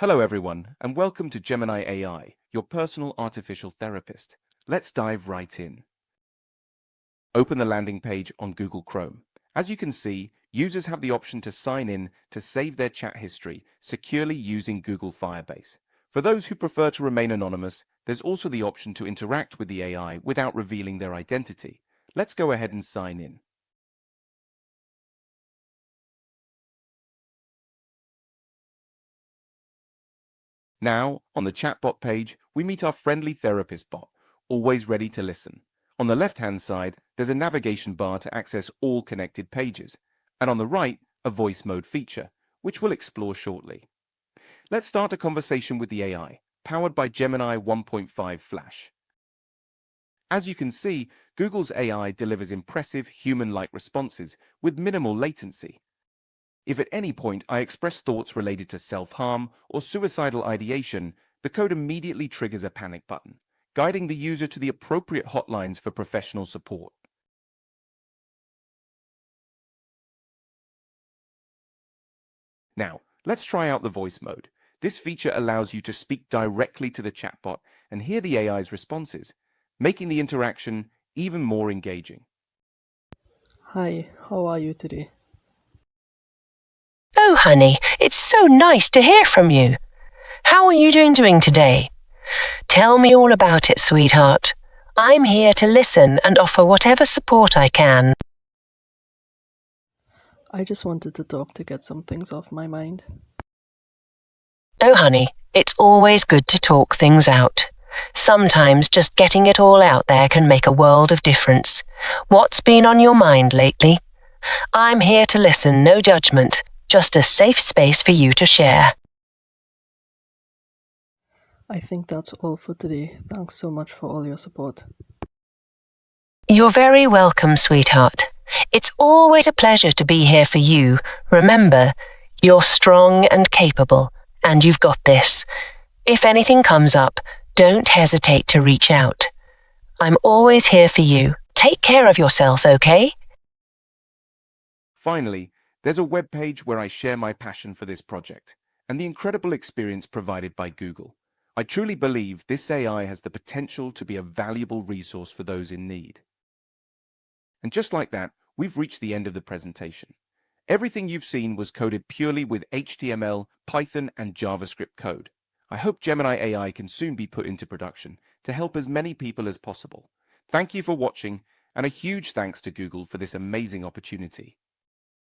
Hello everyone, and welcome to Gemini AI, your personal artificial therapist. Let's dive right in. Open the landing page on Google Chrome. As you can see, users have the option to sign in to save their chat history securely using Google Firebase. For those who prefer to remain anonymous, there's also the option to interact with the AI without revealing their identity. Let's go ahead and sign in. Now, on the chatbot page, we meet our friendly therapist bot, always ready to listen. On the left-hand side, there's a navigation bar to access all connected pages, and on the right, a voice mode feature, which we'll explore shortly. Let's start a conversation with the AI, powered by Gemini 1.5 Flash. As you can see, Google's AI delivers impressive human-like responses with minimal latency. If at any point I express thoughts related to self-harm or suicidal ideation, the code immediately triggers a panic button, guiding the user to the appropriate hotlines for professional support. Now, let's try out the voice mode. This feature allows you to speak directly to the chatbot and hear the AI's responses, making the interaction even more engaging. Hi, how are you today? Oh, honey, it's so nice to hear from you. How are you doing today? Tell me all about it, sweetheart. I'm here to listen and offer whatever support I can. I just wanted to talk to get some things off my mind. Oh, honey, it's always good to talk things out. Sometimes just getting it all out there can make a world of difference. What's been on your mind lately? I'm here to listen, no judgment, just a safe space for you to share. I think that's all for today. Thanks so much for all your support. You're very welcome, sweetheart. It's always a pleasure to be here for you. Remember, you're strong and capable, and you've got this. If anything comes up, don't hesitate to reach out. I'm always here for you. Take care of yourself, okay? Finally, there's a web page where I share my passion for this project and the incredible experience provided by Google. I truly believe this AI has the potential to be a valuable resource for those in need. And just like that, we've reached the end of the presentation. Everything you've seen was coded purely with HTML, Python, and JavaScript code. I hope Gemini AI can soon be put into production to help as many people as possible. Thank you for watching, and a huge thanks to Google for this amazing opportunity.